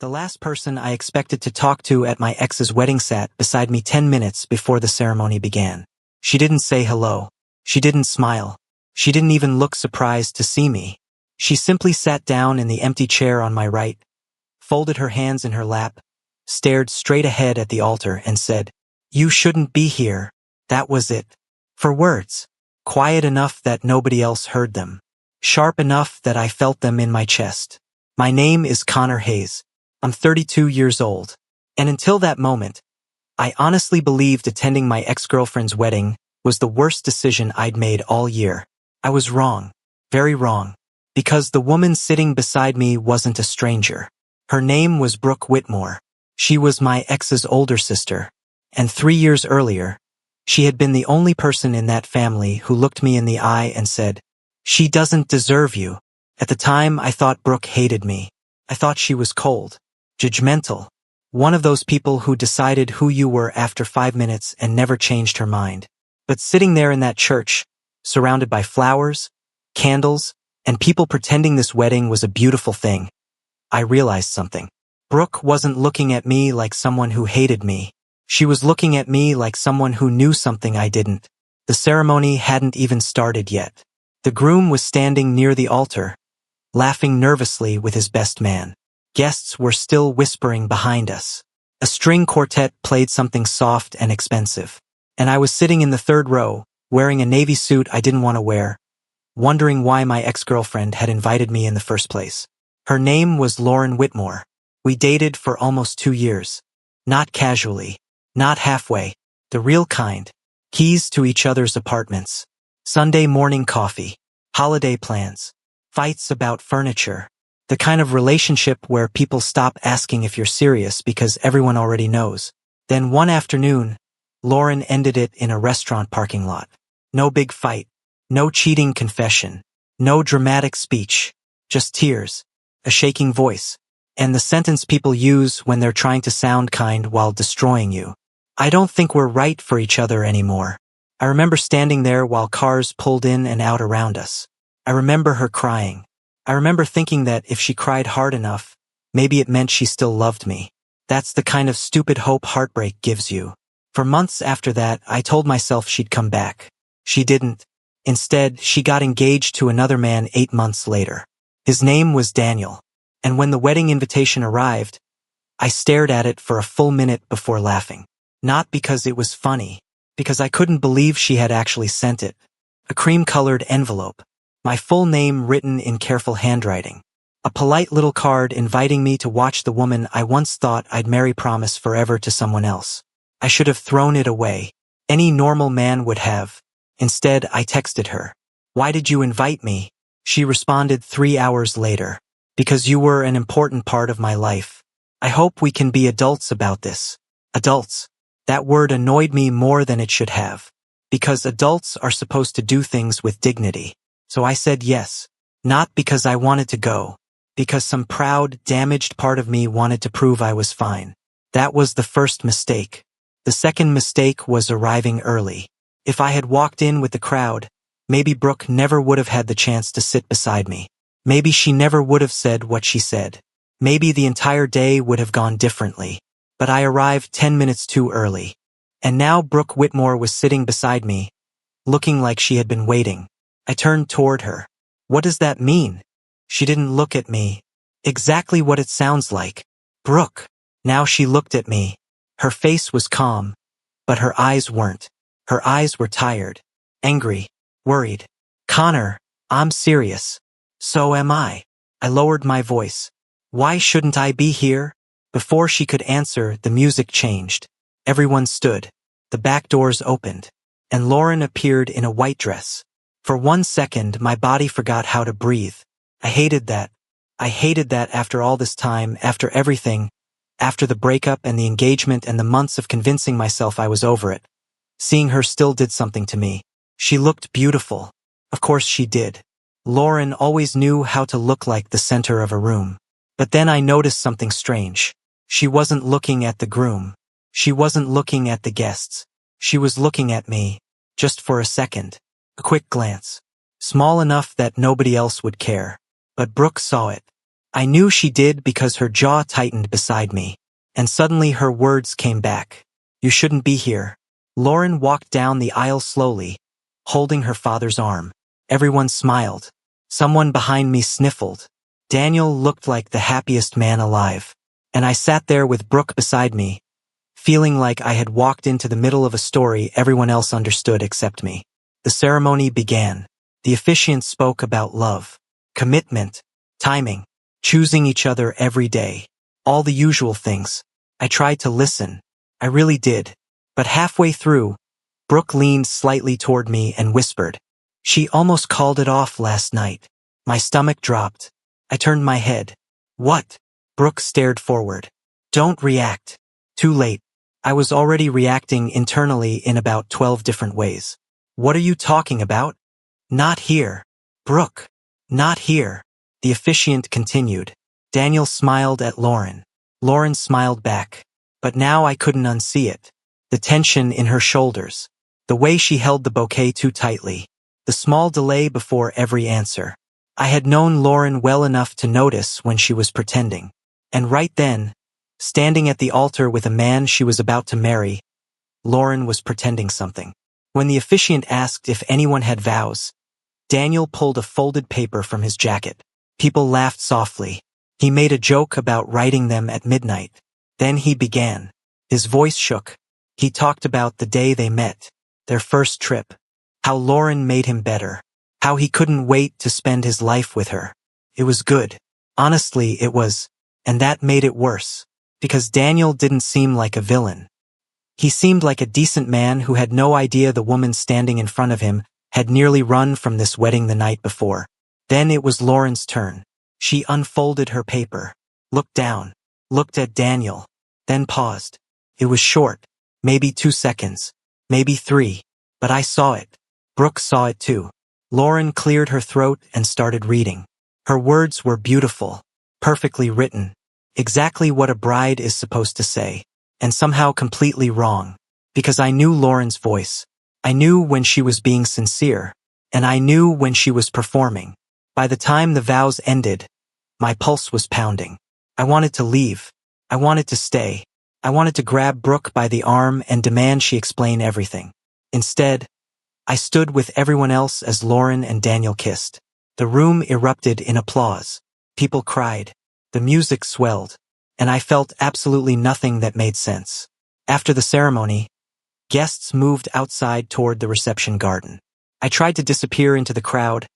The last person I expected to talk to at my ex's wedding sat beside me 10 minutes before the ceremony began. She didn't say hello. She didn't smile. She didn't even look surprised to see me. She simply sat down in the empty chair on my right, folded her hands in her lap, stared straight ahead at the altar and said, "You shouldn't be here." That was it. For words. Quiet enough that nobody else heard them. Sharp enough that I felt them in my chest. My name is Connor Hayes. I'm 32 years old. And until that moment, I honestly believed attending my ex-girlfriend's wedding was the worst decision I'd made all year. I was wrong. Very wrong. Because the woman sitting beside me wasn't a stranger. Her name was Brooke Whitmore. She was my ex's older sister. And 3 years earlier, she had been the only person in that family who looked me in the eye and said, "She doesn't deserve you." At the time, I thought Brooke hated me. I thought she was cold, judgmental, one of those people who decided who you were after 5 minutes and never changed her mind. But sitting there in that church, surrounded by flowers, candles, and people pretending this wedding was a beautiful thing, I realized something. Brooke wasn't looking at me like someone who hated me. She was looking at me like someone who knew something I didn't. The ceremony hadn't even started yet. The groom was standing near the altar, laughing nervously with his best man. Guests were still whispering behind us. A string quartet played something soft and expensive. And I was sitting in the third row, wearing a navy suit I didn't want to wear, wondering why my ex-girlfriend had invited me in the first place. Her name was Lauren Whitmore. We dated for almost 2 years. Not casually. Not halfway. The real kind. Keys to each other's apartments. Sunday morning coffee. Holiday plans. Fights about furniture. The kind of relationship where people stop asking if you're serious because everyone already knows. Then one afternoon, Lauren ended it in a restaurant parking lot. No big fight. No cheating confession. No dramatic speech. Just tears. A shaking voice. And the sentence people use when they're trying to sound kind while destroying you. "I don't think we're right for each other anymore." I remember standing there while cars pulled in and out around us. I remember her crying. I remember thinking that if she cried hard enough, maybe it meant she still loved me. That's the kind of stupid hope heartbreak gives you. For months after that, I told myself she'd come back. She didn't. Instead, she got engaged to another man 8 months later. His name was Daniel. And when the wedding invitation arrived, I stared at it for a full minute before laughing. Not because it was funny, because I couldn't believe she had actually sent it. A cream-colored envelope. My full name written in careful handwriting. A polite little card inviting me to watch the woman I once thought I'd marry promise forever to someone else. I should have thrown it away. Any normal man would have. Instead, I texted her. "Why did you invite me?" She responded 3 hours later. "Because you were an important part of my life. I hope we can be adults about this." Adults. That word annoyed me more than it should have. Because adults are supposed to do things with dignity. So I said yes. Not because I wanted to go. Because some proud, damaged part of me wanted to prove I was fine. That was the first mistake. The second mistake was arriving early. If I had walked in with the crowd, maybe Brooke never would have had the chance to sit beside me. Maybe she never would have said what she said. Maybe the entire day would have gone differently. But I arrived 10 minutes too early. And now Brooke Whitmore was sitting beside me, looking like she had been waiting. I turned toward her. What does that mean? She didn't look at me. Exactly what it sounds like. Brooke. Now she looked at me. Her face was calm, but her eyes weren't. Her eyes were tired, angry, worried. "Connor, I'm serious." "So am I." I lowered my voice. "Why shouldn't I be here?" Before she could answer, the music changed. Everyone stood. The back doors opened. And Lauren appeared in a white dress. For 1 second, my body forgot how to breathe. I hated that. I hated that after all this time, after everything, after the breakup and the engagement and the months of convincing myself I was over it. Seeing her still did something to me. She looked beautiful. Of course she did. Lauren always knew how to look like the center of a room. But then I noticed something strange. She wasn't looking at the groom. She wasn't looking at the guests. She was looking at me, just for a second. A quick glance. Small enough that nobody else would care. But Brooke saw it. I knew she did because her jaw tightened beside me. And suddenly her words came back. You shouldn't be here. Lauren walked down the aisle slowly, holding her father's arm. Everyone smiled. Someone behind me sniffled. Daniel looked like the happiest man alive. And I sat there with Brooke beside me, feeling like I had walked into the middle of a story everyone else understood except me. The ceremony began. The officiant spoke about love, commitment, timing, choosing each other every day. All the usual things. I tried to listen. I really did. But halfway through, Brooke leaned slightly toward me and whispered, "She almost called it off last night." My stomach dropped. I turned my head. "What?" Brooke stared forward. "Don't react." Too late. I was already reacting internally in about 12 different ways. "What are you talking about?" "Not here." "Brooke." "Not here." The officiant continued. Daniel smiled at Lauren. Lauren smiled back. But now I couldn't unsee it. The tension in her shoulders. The way she held the bouquet too tightly. The small delay before every answer. I had known Lauren well enough to notice when she was pretending. And right then, standing at the altar with a man she was about to marry, Lauren was pretending something. When the officiant asked if anyone had vows, Daniel pulled a folded paper from his jacket. People laughed softly. He made a joke about writing them at midnight. Then he began. His voice shook. He talked about the day they met, their first trip, how Lauren made him better, how he couldn't wait to spend his life with her. It was good. Honestly, it was. And that made it worse. Because Daniel didn't seem like a villain. He seemed like a decent man who had no idea the woman standing in front of him had nearly run from this wedding the night before. Then it was Lauren's turn. She unfolded her paper, looked down, looked at Daniel, then paused. It was short, maybe 2 seconds, maybe 3, but I saw it. Brooke saw it too. Lauren cleared her throat and started reading. Her words were beautiful, perfectly written, exactly what a bride is supposed to say, and somehow completely wrong, because I knew Lauren's voice. I knew when she was being sincere, and I knew when she was performing. By the time the vows ended, my pulse was pounding. I wanted to leave. I wanted to stay. I wanted to grab Brooke by the arm and demand she explain everything. Instead, I stood with everyone else as Lauren and Daniel kissed. The room erupted in applause. People cried. The music swelled. And I felt absolutely nothing that made sense. After the ceremony, guests moved outside toward the reception garden. I tried to disappear into the crowd,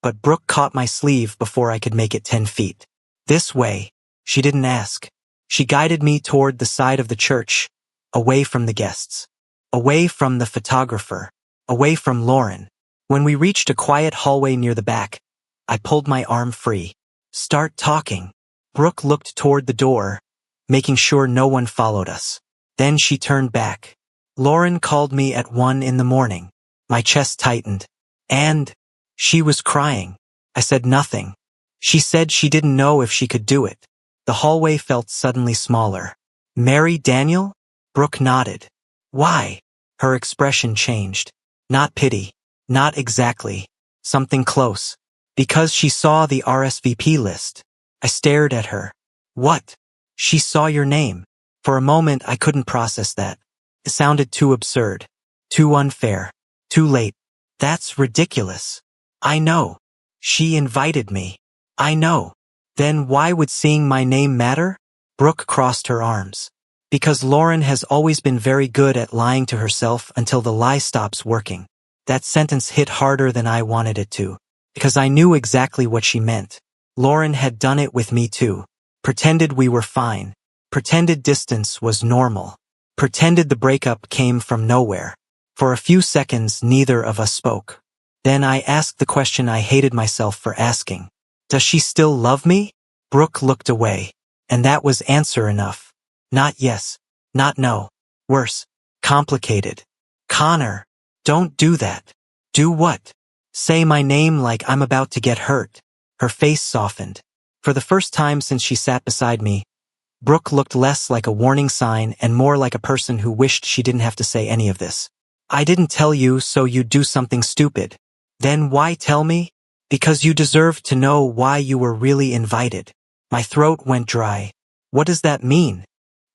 but Brooke caught my sleeve before I could make it 10 feet. This way. She didn't ask. She guided me toward the side of the church, away from the guests, away from the photographer, away from Lauren. When we reached a quiet hallway near the back, I pulled my arm free. Start talking. Brooke looked toward the door, making sure no one followed us. Then she turned back. Lauren called me at 1 in the morning. My chest tightened. And she was crying. I said nothing. She said she didn't know if she could do it. The hallway felt suddenly smaller. Marry Daniel? Brooke nodded. Why? Her expression changed. Not pity. Not exactly. Something close. Because she saw the RSVP list. I stared at her. What? She saw your name. For a moment I couldn't process that. It sounded too absurd. Too unfair. Too late. That's ridiculous. I know. She invited me. I know. Then why would seeing my name matter? Brooke crossed her arms. Because Lauren has always been very good at lying to herself until the lie stops working. That sentence hit harder than I wanted it to. Because I knew exactly what she meant. Lauren had done it with me too. Pretended we were fine. Pretended distance was normal. Pretended the breakup came from nowhere. For a few seconds neither of us spoke. Then I asked the question I hated myself for asking. Does she still love me? Brooke looked away. And that was answer enough. Not yes. Not no. Worse. Complicated. Connor. Don't do that. Do what? Say my name like I'm about to get hurt. Her face softened. For the first time since she sat beside me, Brooke looked less like a warning sign and more like a person who wished she didn't have to say any of this. I didn't tell you so you'd do something stupid. Then why tell me? Because you deserve to know why you were really invited. My throat went dry. What does that mean?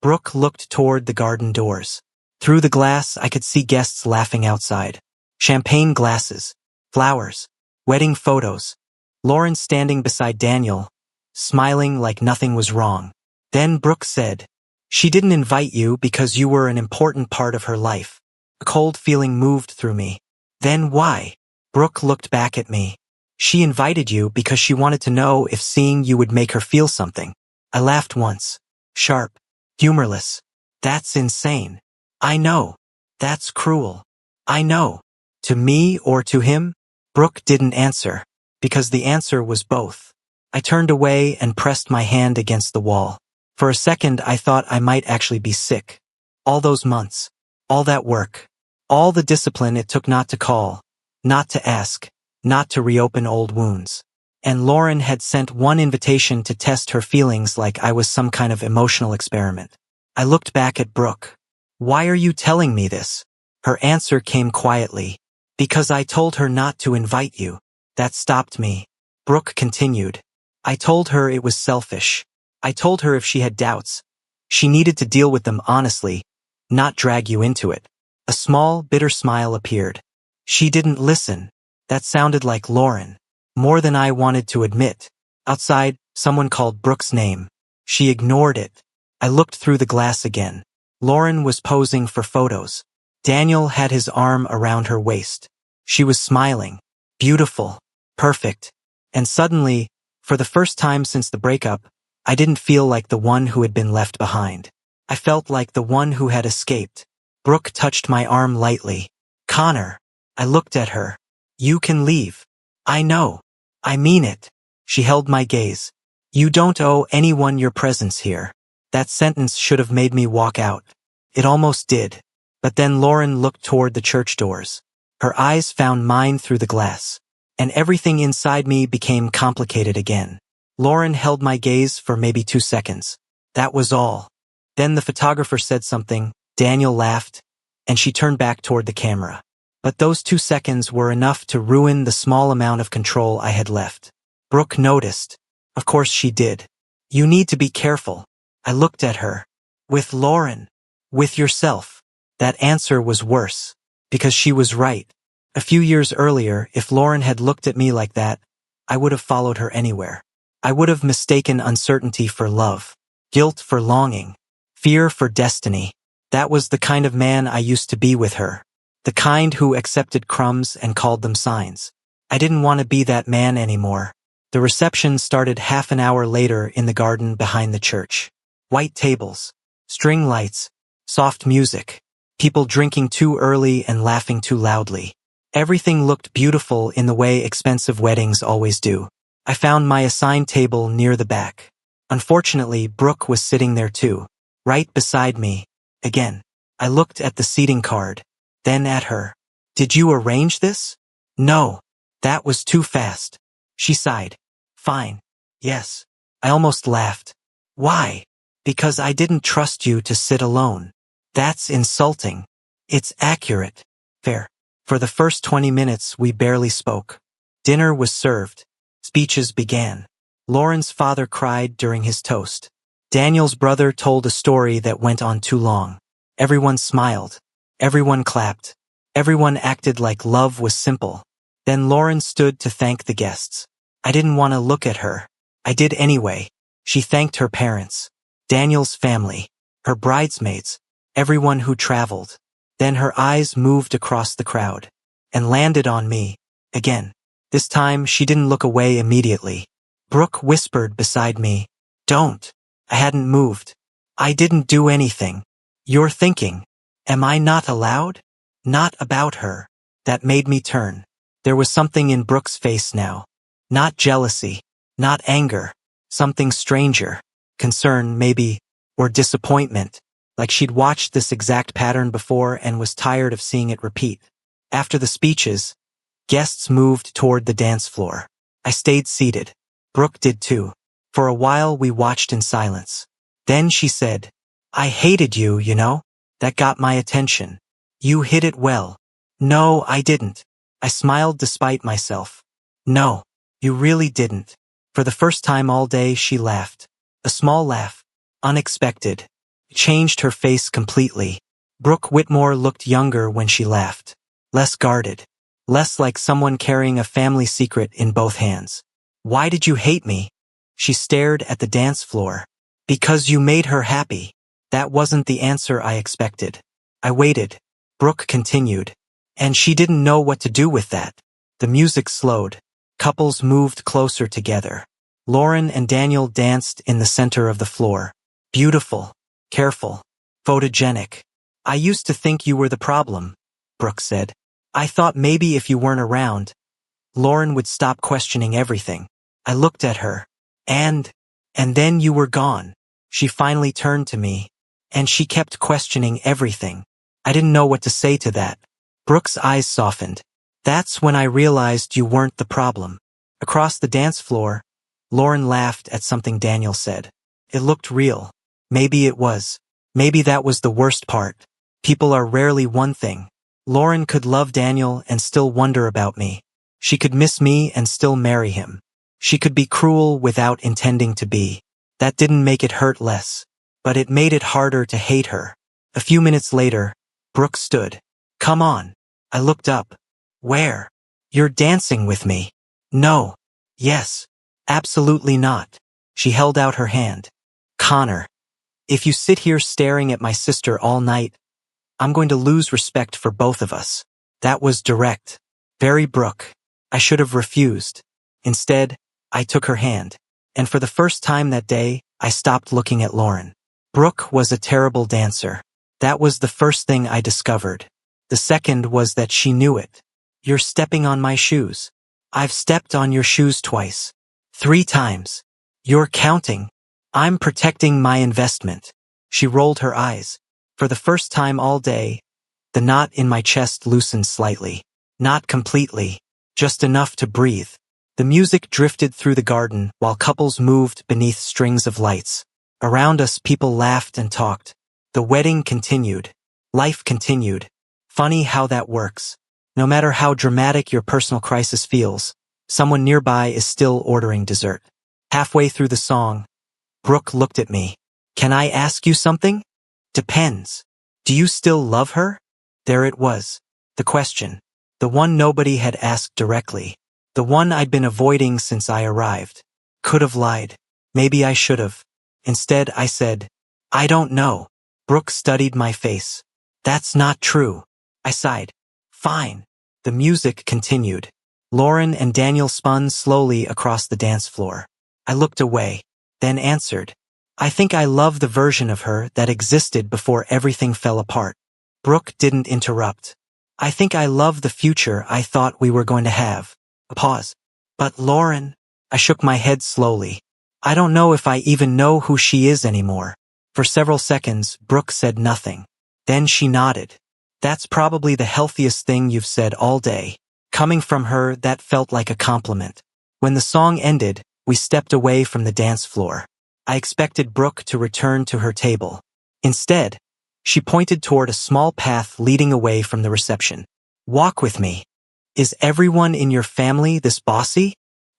Brooke looked toward the garden doors. Through the glass, I could see guests laughing outside. Champagne glasses, flowers, wedding photos. Lauren standing beside Daniel, smiling like nothing was wrong. Then Brooke said, "She didn't invite you because you were an important part of her life." A cold feeling moved through me. Then why? Brooke looked back at me. "She invited you because she wanted to know if seeing you would make her feel something." I laughed once. Sharp. Humorless. "That's insane." "I know. That's cruel." "I know." "To me or to him?" Brooke didn't answer, because the answer was both. I turned away and pressed my hand against the wall. For a second I thought I might actually be sick. All those months. All that work. All the discipline it took not to call. Not to ask. Not to reopen old wounds. And Lauren had sent one invitation to test her feelings like I was some kind of emotional experiment. I looked back at Brooke. "Why are you telling me this?" Her answer came quietly. "Because I told her not to invite you." That stopped me. Brooke continued. "I told her it was selfish. I told her if she had doubts, she needed to deal with them honestly, not drag you into it." A small, bitter smile appeared. "She didn't listen." That sounded like Lauren. More than I wanted to admit. Outside, someone called Brooke's name. She ignored it. I looked through the glass again. Lauren was posing for photos. Daniel had his arm around her waist. She was smiling. Beautiful. Perfect. And suddenly, for the first time since the breakup, I didn't feel like the one who had been left behind. I felt like the one who had escaped. Brooke touched my arm lightly. "Connor." I looked at her. "You can leave." "I know. I mean it." She held my gaze. "You don't owe anyone your presence here." That sentence should have made me walk out. It almost did. But then Lauren looked toward the church doors. Her eyes found mine through the glass. And everything inside me became complicated again. Lauren held my gaze for maybe 2 seconds. That was all. Then the photographer said something, Daniel laughed, and she turned back toward the camera. But those 2 seconds were enough to ruin the small amount of control I had left. Brooke noticed. Of course she did. "You need to be careful." I looked at her. "With Lauren. With yourself." That answer was worse. Because she was right. A few years earlier, if Lauren had looked at me like that, I would have followed her anywhere. I would have mistaken uncertainty for love, guilt for longing, fear for destiny. That was the kind of man I used to be with her. The kind who accepted crumbs and called them signs. I didn't want to be that man anymore. The reception started half an hour later in the garden behind the church. White tables, string lights, soft music, people drinking too early and laughing too loudly. Everything looked beautiful in the way expensive weddings always do. I found my assigned table near the back. Unfortunately, Brooke was sitting there too, right beside me. Again, I looked at the seating card, then at her. "Did you arrange this?" "No. That was too fast." She sighed. "Fine. Yes." I almost laughed. "Why?" "Because I didn't trust you to sit alone." "That's insulting." "It's accurate." "Fair." For the first 20 minutes, we barely spoke. Dinner was served. Speeches began. Lauren's father cried during his toast. Daniel's brother told a story that went on too long. Everyone smiled. Everyone clapped. Everyone acted like love was simple. Then Lauren stood to thank the guests. I didn't want to look at her. I did anyway. She thanked her parents, Daniel's family, her bridesmaids, everyone who traveled. Then her eyes moved across the crowd and landed on me. Again. This time she didn't look away immediately. Brooke whispered beside me, "Don't." I hadn't moved. "I didn't do anything." "You're thinking. Am I not allowed?" "Not about her." That made me turn. There was something in Brooke's face now. Not jealousy. Not anger. Something stranger. Concern, maybe. Or disappointment. Like she'd watched this exact pattern before and was tired of seeing it repeat. After the speeches, guests moved toward the dance floor. I stayed seated. Brooke did too. For a while we watched in silence. Then she said, "I hated you, you know?" That got my attention. "You hid it well." "No, I didn't." I smiled despite myself. "No, you really didn't." For the first time all day she laughed. A small laugh. Unexpected. It changed her face completely. Brooke Whitmore looked younger when she laughed. Less guarded. Less like someone carrying a family secret in both hands. Why did you hate me? She stared at the dance floor. Because you made her happy. That wasn't the answer I expected. I waited. Brooke continued. And she didn't know what to do with that. The music slowed. Couples moved closer together. Lauren and Daniel danced in the center of the floor. Beautiful. Careful. Photogenic. I used to think you were the problem, Brooke said. I thought maybe if you weren't around, Lauren would stop questioning everything. I looked at her. And then you were gone. She finally turned to me. And she kept questioning everything. I didn't know what to say to that. Brooke's eyes softened. That's when I realized you weren't the problem. Across the dance floor, Lauren laughed at something Daniel said. It looked real. Maybe it was. Maybe that was the worst part. People are rarely one thing. Lauren could love Daniel and still wonder about me. She could miss me and still marry him. She could be cruel without intending to be. That didn't make it hurt less. But it made it harder to hate her. A few minutes later, Brooke stood. Come on. I looked up. Where? You're dancing with me. No. Yes. Absolutely not. She held out her hand. Connor. If you sit here staring at my sister all night, I'm going to lose respect for both of us. That was direct. Very Brooke. I should have refused. Instead, I took her hand. And for the first time that day, I stopped looking at Lauren. Brooke was a terrible dancer. That was the first thing I discovered. The second was that she knew it. You're stepping on my shoes. I've stepped on your shoes twice. 3 times. You're counting. I'm protecting my investment. She rolled her eyes. For the first time all day, the knot in my chest loosened slightly. Not completely. Just enough to breathe. The music drifted through the garden while couples moved beneath strings of lights. Around us people laughed and talked. The wedding continued. Life continued. Funny how that works. No matter how dramatic your personal crisis feels, someone nearby is still ordering dessert. Halfway through the song, Brooke looked at me. Can I ask you something? Depends. Do you still love her? There it was. The question. The one nobody had asked directly. The one I'd been avoiding since I arrived. Could have lied. Maybe I should have. Instead, I said, I don't know. Brooke studied my face. That's not true. I sighed. Fine. The music continued. Lauren and Daniel spun slowly across the dance floor. I looked away, then answered. I think I love the version of her that existed before everything fell apart. Brooke didn't interrupt. I think I love the future I thought we were going to have. A pause. But Lauren, I shook my head slowly. I don't know if I even know who she is anymore. For several seconds, Brooke said nothing. Then she nodded. That's probably the healthiest thing you've said all day. Coming from her, that felt like a compliment. When the song ended, we stepped away from the dance floor. I expected Brooke to return to her table. Instead, she pointed toward a small path leading away from the reception. Walk with me. Is everyone in your family this bossy?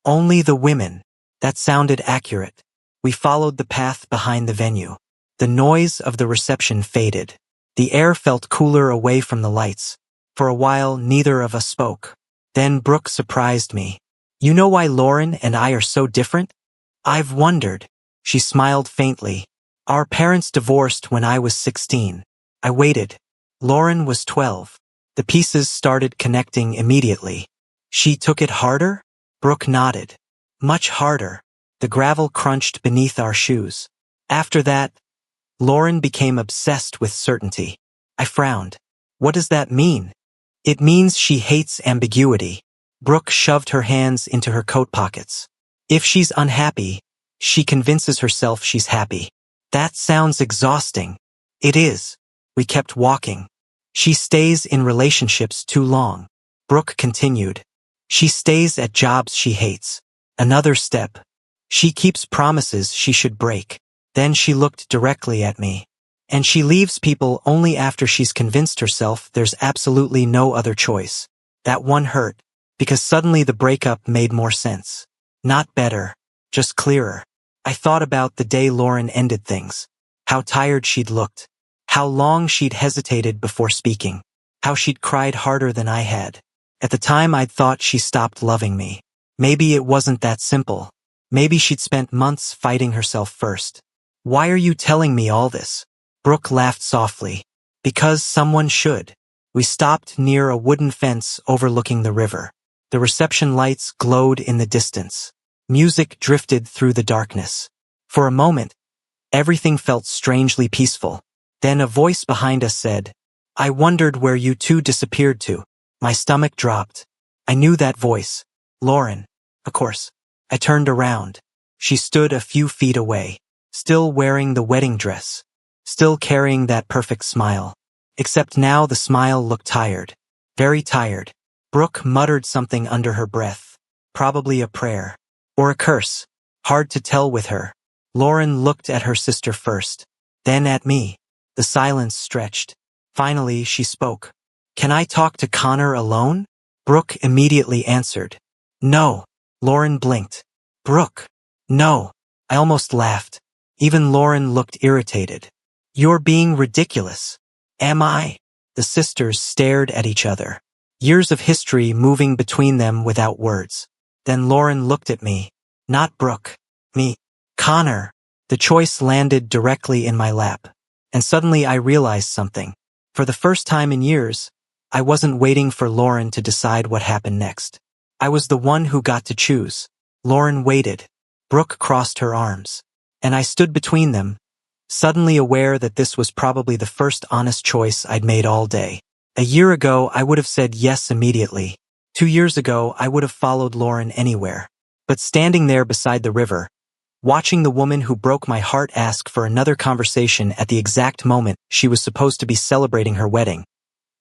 Only the women. That sounded accurate. We followed the path behind the venue. The noise of the reception faded. The air felt cooler away from the lights. For a while, neither of us spoke. Then Brooke surprised me. You know why Lauren and I are so different? I've wondered. She smiled faintly. Our parents divorced when I was 16. I waited. Lauren was 12. The pieces started connecting immediately. She took it harder? Brooke nodded. Much harder. The gravel crunched beneath our shoes. After that, Lauren became obsessed with certainty. I frowned. What does that mean? It means she hates ambiguity. Brooke shoved her hands into her coat pockets. If she's unhappy, she convinces herself she's happy. That sounds exhausting. It is. We kept walking. She stays in relationships too long. Brooke continued. She stays at jobs she hates. Another step. She keeps promises she should break. Then she looked directly at me. And she leaves people only after she's convinced herself there's absolutely no other choice. That one hurt, because suddenly the breakup made more sense. Not better. just clearer. I thought about the day Lauren ended things. How tired she'd looked. How long she'd hesitated before speaking. How she'd cried harder than I had. At the time I'd thought she stopped loving me. Maybe it wasn't that simple. Maybe she'd spent months fighting herself first. Why are you telling me all this? Brooke laughed softly. Because someone should. We stopped near a wooden fence overlooking the river. The reception lights glowed in the distance. Music drifted through the darkness. For a moment, everything felt strangely peaceful. Then a voice behind us said, "I wondered where you two disappeared to." My stomach dropped. I knew that voice. Lauren. Of course. I turned around. She stood a few feet away, still wearing the wedding dress, still carrying that perfect smile. Except now the smile looked tired. Very tired. Brooke muttered something under her breath. Probably a prayer. Or a curse. Hard to tell with her. Lauren looked at her sister first. Then at me. The silence stretched. Finally, she spoke. "Can I talk to Connor alone?" Brooke immediately answered. "No." Lauren blinked. "Brooke." "No." I almost laughed. Even Lauren looked irritated. "You're being ridiculous." "Am I?" The sisters stared at each other. Years of history moving between them without words. Then Lauren looked at me. Not Brooke. Me. Connor. The choice landed directly in my lap. And suddenly I realized something. For the first time in years, I wasn't waiting for Lauren to decide what happened next. I was the one who got to choose. Lauren waited. Brooke crossed her arms. And I stood between them, suddenly aware that this was probably the first honest choice I'd made all day. A year ago, I would have said yes immediately. 2 years ago, I would have followed Lauren anywhere. But standing there beside the river, watching the woman who broke my heart ask for another conversation at the exact moment she was supposed to be celebrating her wedding,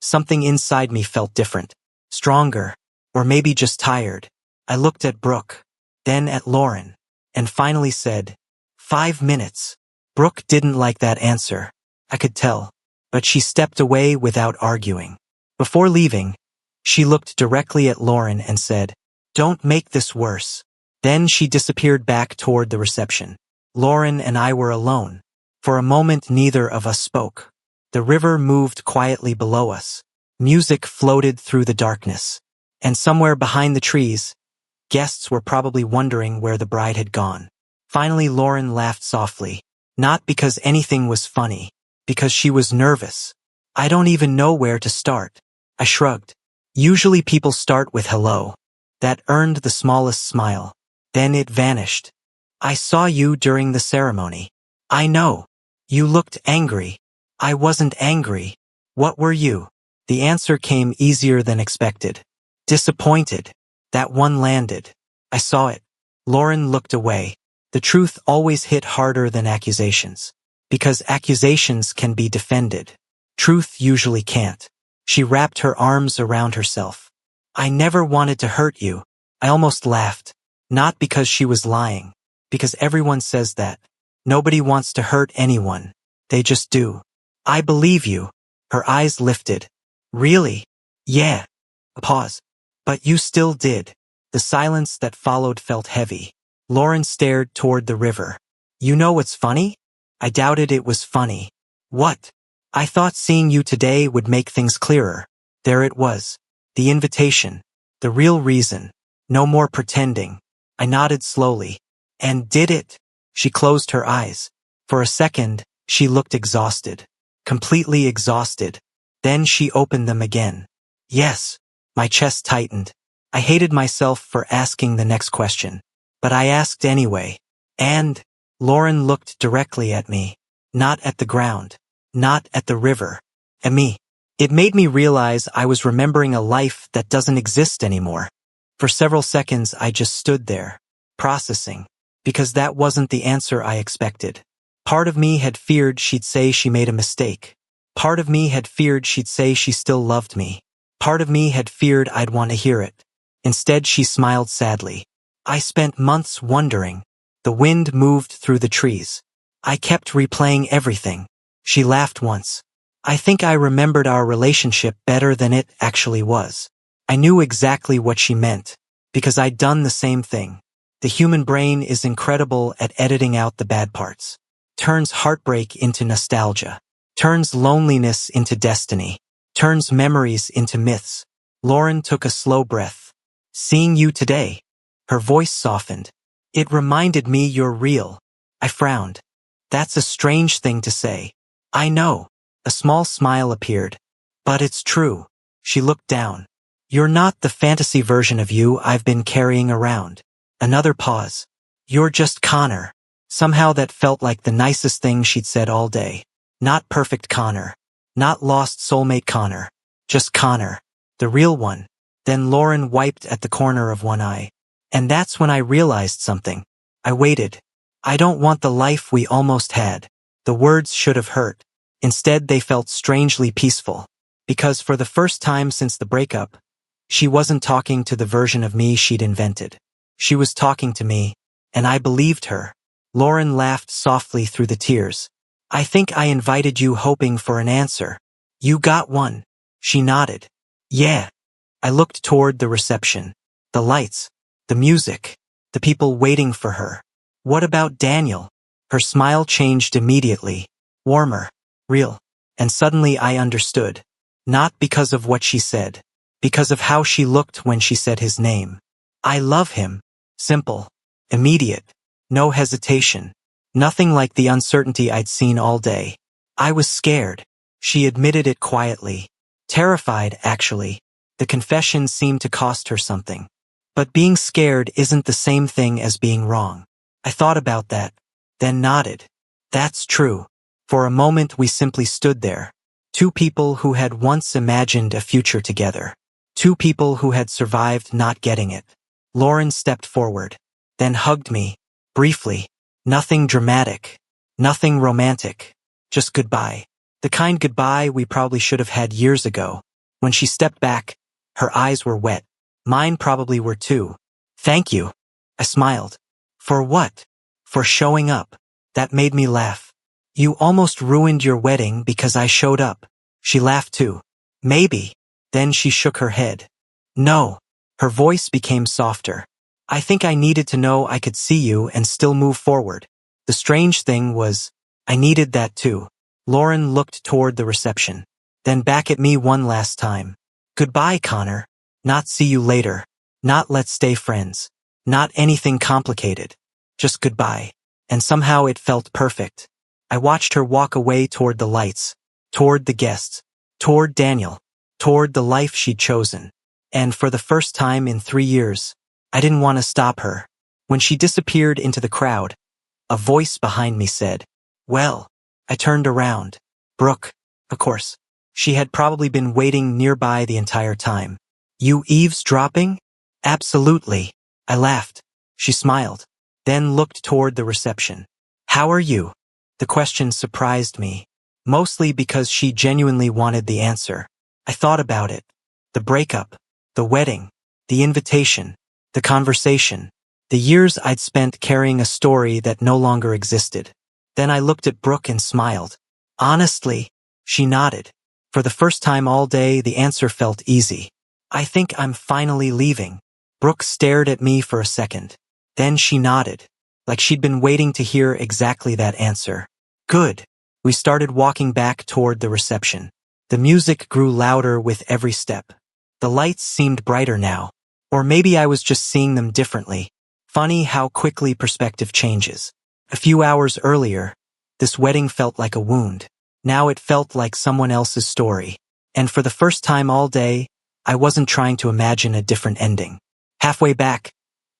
something inside me felt different, stronger, or maybe just tired. I looked at Brooke, then at Lauren, and finally said, 5 minutes. Brooke didn't like that answer. I could tell, but she stepped away without arguing. Before leaving, she looked directly at Lauren and said, "Don't make this worse." Then she disappeared back toward the reception. Lauren and I were alone. For a moment, neither of us spoke. The river moved quietly below us. Music floated through the darkness. And somewhere behind the trees, guests were probably wondering where the bride had gone. Finally, Lauren laughed softly. Not because anything was funny, because she was nervous. "I don't even know where to start." I shrugged. Usually people start with hello. That earned the smallest smile. Then it vanished. "I saw you during the ceremony." "I know. You looked angry." "I wasn't angry." "What were you?" The answer came easier than expected. "Disappointed." That one landed. I saw it. Lauren looked away. The truth always hit harder than accusations. Because accusations can be defended. Truth usually can't. She wrapped her arms around herself. "I never wanted to hurt you." I almost laughed. Not because she was lying. Because everyone says that. Nobody wants to hurt anyone. They just do. "I believe you." Her eyes lifted. "Really?" "Yeah." A pause. "But you still did." The silence that followed felt heavy. Lauren stared toward the river. "You know what's funny?" I doubted it was funny. "What?" "I thought seeing you today would make things clearer." There it was. The invitation. The real reason. No more pretending. I nodded slowly. "And did it?" She closed her eyes. For a second, she looked exhausted. Completely exhausted. Then she opened them again. "Yes." My chest tightened. I hated myself for asking the next question. But I asked anyway. "And?" Lauren looked directly at me. Not at the ground. Not at the river. At me. It made me realize I was remembering a life that doesn't exist anymore. For several seconds I just stood there, processing, because that wasn't the answer I expected. Part of me had feared she'd say she made a mistake. Part of me had feared she'd say she still loved me. Part of me had feared I'd want to hear it. Instead, she smiled sadly. "I spent months wondering." The wind moved through the trees. "I kept replaying everything." She laughed once. "I think I remembered our relationship better than it actually was." I knew exactly what she meant, because I'd done the same thing. The human brain is incredible at editing out the bad parts. Turns heartbreak into nostalgia. Turns loneliness into destiny. Turns memories into myths. Lauren took a slow breath. Seeing you today. Her voice softened. It reminded me you're real. I frowned. That's a strange thing to say. I know. A small smile appeared. But it's true. She looked down. You're not the fantasy version of you I've been carrying around. Another pause. You're just Connor. Somehow that felt like the nicest thing she'd said all day. Not perfect Connor. Not lost soulmate Connor. Just Connor. The real one. Then Lauren wiped at the corner of one eye. And that's when I realized something. I waited. I don't want the life we almost had. The words should have hurt. Instead, they felt strangely peaceful. Because for the first time since the breakup, she wasn't talking to the version of me she'd invented. She was talking to me, and I believed her. Lauren laughed softly through the tears. I think I invited you hoping for an answer. You got one. She nodded. Yeah. I looked toward the reception. The lights. The music. The people waiting for her. What about Daniel? Her smile changed immediately. Warmer. Real. And suddenly I understood. Not because of what she said. Because of how she looked when she said his name. I love him. Simple. Immediate. No hesitation. Nothing like the uncertainty I'd seen all day. I was scared. She admitted it quietly. Terrified, actually. The confession seemed to cost her something. But being scared isn't the same thing as being wrong. I thought about that, then nodded. That's true. For a moment we simply stood there. Two people who had once imagined a future together. Two people who had survived not getting it. Lauren stepped forward, then hugged me, briefly. Nothing dramatic. Nothing romantic. Just goodbye. The kind goodbye we probably should have had years ago. When she stepped back, her eyes were wet. Mine probably were too. Thank you. I smiled. For what? For showing up. That made me laugh. You almost ruined your wedding because I showed up. She laughed too. Maybe. Then she shook her head. No. Her voice became softer. I think I needed to know I could see you and still move forward. The strange thing was, I needed that too. Lauren looked toward the reception. Then back at me one last time. Goodbye, Connor. Not see you later. Not let's stay friends. Not anything complicated. Just goodbye. And somehow it felt perfect. I watched her walk away toward the lights. Toward the guests. Toward Daniel. Toward the life she'd chosen. And for the first time in 3 years, I didn't want to stop her. When she disappeared into the crowd, a voice behind me said, well, I turned around. Brooke, of course. She had probably been waiting nearby the entire time. You eavesdropping? Absolutely. I laughed. She smiled, then looked toward the reception. How are you? The question surprised me, mostly because she genuinely wanted the answer. I thought about it. The breakup, the wedding, the invitation, the conversation, the years I'd spent carrying a story that no longer existed. Then I looked at Brooke and smiled. Honestly, she nodded. For the first time all day, the answer felt easy. I think I'm finally leaving. Brooke stared at me for a second. Then she nodded, like she'd been waiting to hear exactly that answer. Good. We started walking back toward the reception. The music grew louder with every step. The lights seemed brighter now. Or maybe I was just seeing them differently. Funny how quickly perspective changes. A few hours earlier, this wedding felt like a wound. Now it felt like someone else's story. And for the first time all day, I wasn't trying to imagine a different ending. Halfway back,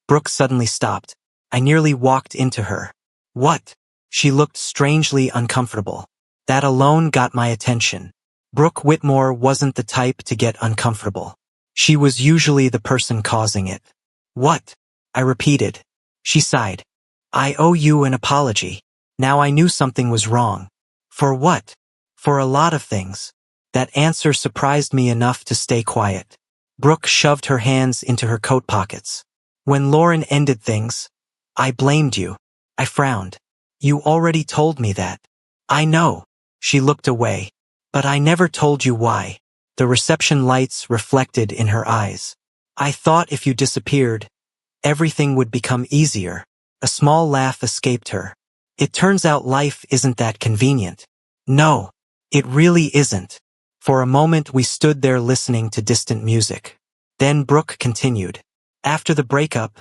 Brooke suddenly stopped. I nearly walked into her. What? She looked strangely uncomfortable. That alone got my attention. Brooke Whitmore wasn't the type to get uncomfortable. She was usually the person causing it. What? I repeated. She sighed. I owe you an apology. Now I knew something was wrong. For what? For a lot of things. That answer surprised me enough to stay quiet. Brooke shoved her hands into her coat pockets. When Lauren ended things, I blamed you. I frowned. You already told me that. I know. She looked away. But I never told you why. The reception lights reflected in her eyes. I thought if you disappeared, Everything would become easier. A small laugh escaped her. It turns out life isn't that convenient. No, it really isn't. For a moment we stood there listening to distant music. Then Brooke continued. After the breakup,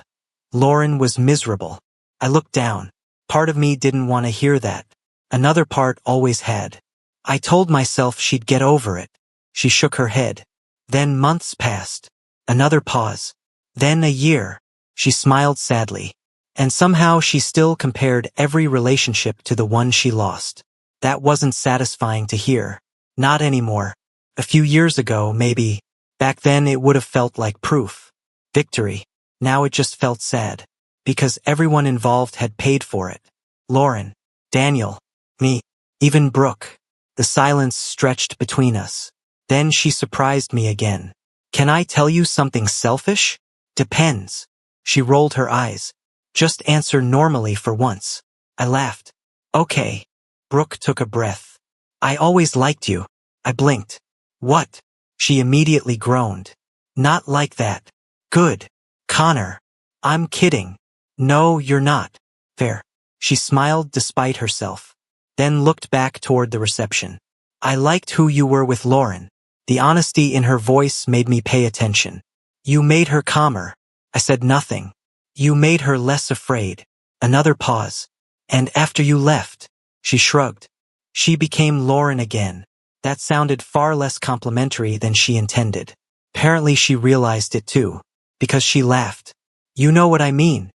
Lauren was miserable. I looked down. Part of me didn't want to hear that. Another part always had. I told myself she'd get over it. She shook her head. Then months passed. Another pause. Then a year. She smiled sadly. And somehow she still compared every relationship to the one she lost. That wasn't satisfying to hear. Not anymore. A few years ago, maybe. Back then it would have felt like proof. Victory. Now it just felt sad. Because everyone involved had paid for it. Lauren, Daniel, me, even Brooke. The silence stretched between us. Then she surprised me again. Can I tell you something selfish? Depends. She rolled her eyes. Just answer normally for once. I laughed. Okay. Brooke took a breath. I always liked you. I blinked. What? She immediately groaned. Not like that. Good. Connor. I'm kidding. No, you're not. Fair. She smiled despite herself. Then looked back toward the reception. I liked who you were with Lauren. The honesty in her voice made me pay attention. You made her calmer. I said nothing. You made her less afraid. Another pause. And after you left, she shrugged. She became Lauren again. That sounded far less complimentary than she intended. Apparently she realized it too, because she laughed. You know what I mean.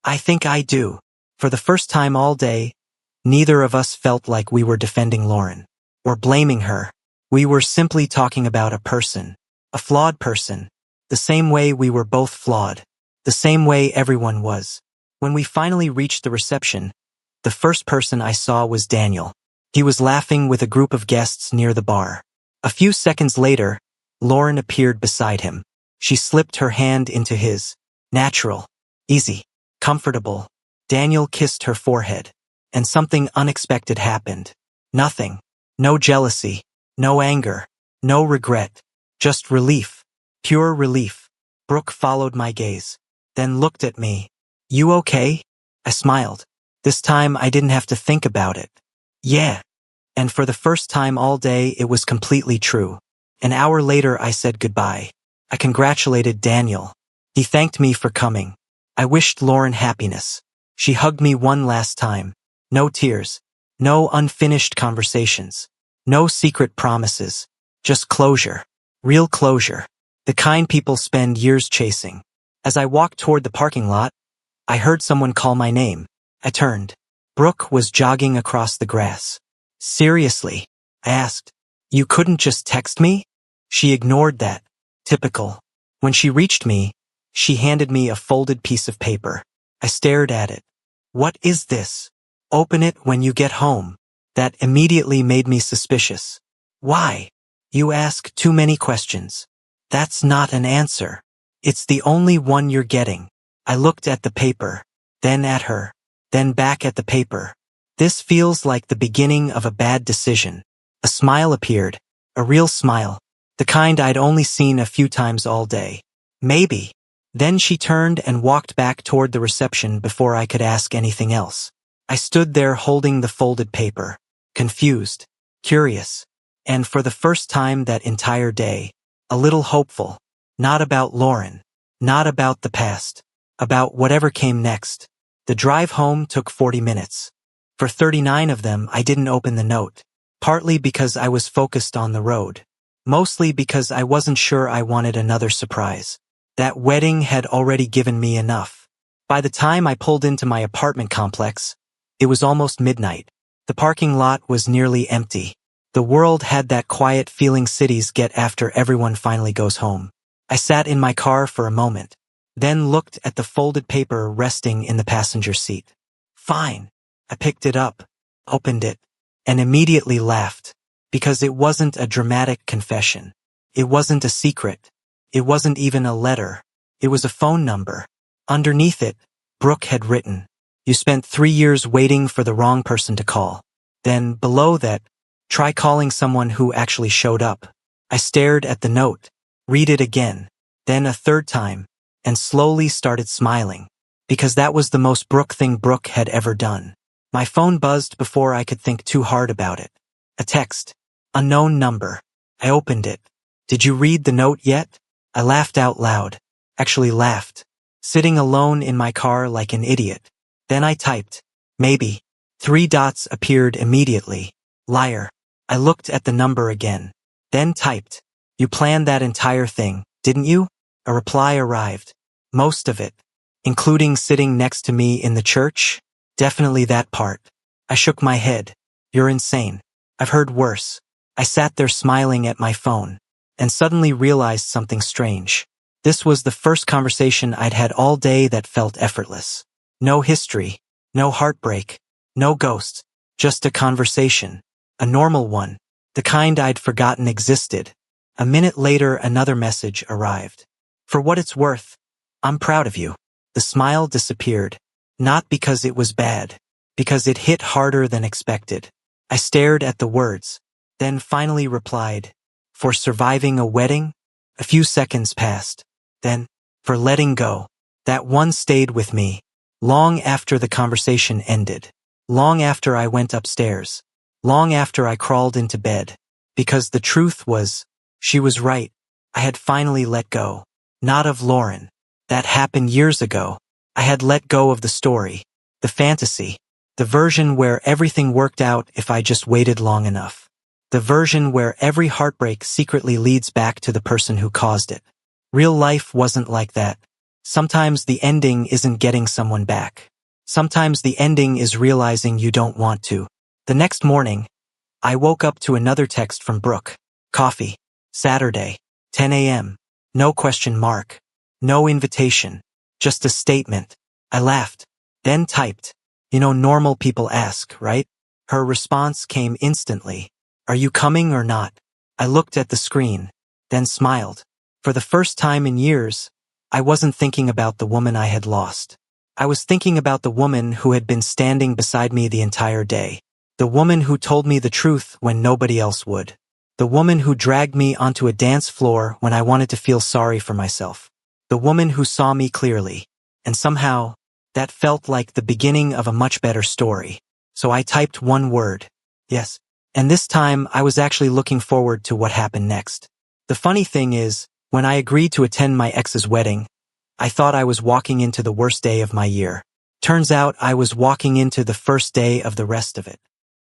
I think I do. For the first time all day, neither of us felt like we were defending Lauren or blaming her. We were simply talking about a person, a flawed person, the same way we were both flawed, the same way everyone was. When we finally reached the reception, the first person I saw was Daniel. He was laughing with a group of guests near the bar. A few seconds later, Lauren appeared beside him. She slipped her hand into his. Natural, easy, comfortable. Daniel kissed her forehead. And something unexpected happened. Nothing. No jealousy. No anger. No regret. Just relief. Pure relief. Brooke followed my gaze. Then looked at me. You okay? I smiled. This time I didn't have to think about it. Yeah. And for the first time all day it was completely true. An hour later I said goodbye. I congratulated Daniel. He thanked me for coming. I wished Lauren happiness. She hugged me one last time. No tears. No unfinished conversations. No secret promises. Just closure. Real closure. The kind people spend years chasing. As I walked toward the parking lot, I heard someone call my name. I turned. Brooke was jogging across the grass. Seriously? I asked. You couldn't just text me? She ignored that. Typical. When she reached me, she handed me a folded piece of paper. I stared at it. What is this? Open it when you get home. That immediately made me suspicious. Why? You ask too many questions. That's not an answer. It's the only one you're getting. I looked at the paper, then at her, then back at the paper. This feels like the beginning of a bad decision. A smile appeared, a real smile, the kind I'd only seen a few times all day. Maybe. Then she turned and walked back toward the reception before I could ask anything else. I stood there holding the folded paper, confused, curious, and for the first time that entire day, a little hopeful. Not about Lauren, not about the past, about whatever came next. The drive home took 40 minutes. For 39 of them, I didn't open the note, partly because I was focused on the road, mostly because I wasn't sure I wanted another surprise. That wedding had already given me enough. By the time I pulled into my apartment complex, it was almost midnight. The parking lot was nearly empty. The world had that quiet feeling cities get after everyone finally goes home. I sat in my car for a moment, then looked at the folded paper resting in the passenger seat. Fine. I picked it up, opened it, and immediately laughed, because it wasn't a dramatic confession. It wasn't a secret. It wasn't even a letter. It was a phone number. Underneath it, Brooke had written, "You spent 3 years waiting for the wrong person to call." Then, below that, "Try calling someone who actually showed up." I stared at the note, read it again, then a third time, and slowly started smiling, because that was the most Brooke thing Brooke had ever done. My phone buzzed before I could think too hard about it. A text. Unknown number. I opened it. Did you read the note yet? I laughed out loud. Actually laughed. Sitting alone in my car like an idiot. Then I typed. Maybe. 3 dots appeared immediately. Liar. I looked at the number again. Then typed. You planned that entire thing, didn't you? A reply arrived. Most of it. Including sitting next to me in the church? Definitely that part. I shook my head. You're insane. I've heard worse. I sat there smiling at my phone, and suddenly realized something strange. This was the first conversation I'd had all day that felt effortless. No history, no heartbreak, no ghosts, just a conversation. A normal one, the kind I'd forgotten existed. A minute later, another message arrived. For what it's worth, I'm proud of you. The smile disappeared, not because it was bad, because it hit harder than expected. I stared at the words, then finally replied, for surviving a wedding? A few seconds passed. Then, for letting go. That one stayed with me, long after the conversation ended, long after I went upstairs, long after I crawled into bed. Because the truth was, she was right. I had finally let go. Not of Lauren. That happened years ago. I had let go of the story, the fantasy, the version where everything worked out if I just waited long enough. The version where every heartbreak secretly leads back to the person who caused it. Real life wasn't like that. Sometimes the ending isn't getting someone back. Sometimes the ending is realizing you don't want to. The next morning, I woke up to another text from Brooke. Coffee. Saturday. 10 a.m. No question mark. No invitation. Just a statement. I laughed. Then typed. You know, normal people ask, right? Her response came instantly. Are you coming or not? I looked at the screen, then smiled. For the first time in years, I wasn't thinking about the woman I had lost. I was thinking about the woman who had been standing beside me the entire day. The woman who told me the truth when nobody else would. The woman who dragged me onto a dance floor when I wanted to feel sorry for myself. The woman who saw me clearly. And somehow, that felt like the beginning of a much better story. So I typed one word. Yes. And this time, I was actually looking forward to what happened next. The funny thing is, when I agreed to attend my ex's wedding, I thought I was walking into the worst day of my year. Turns out I was walking into the first day of the rest of it.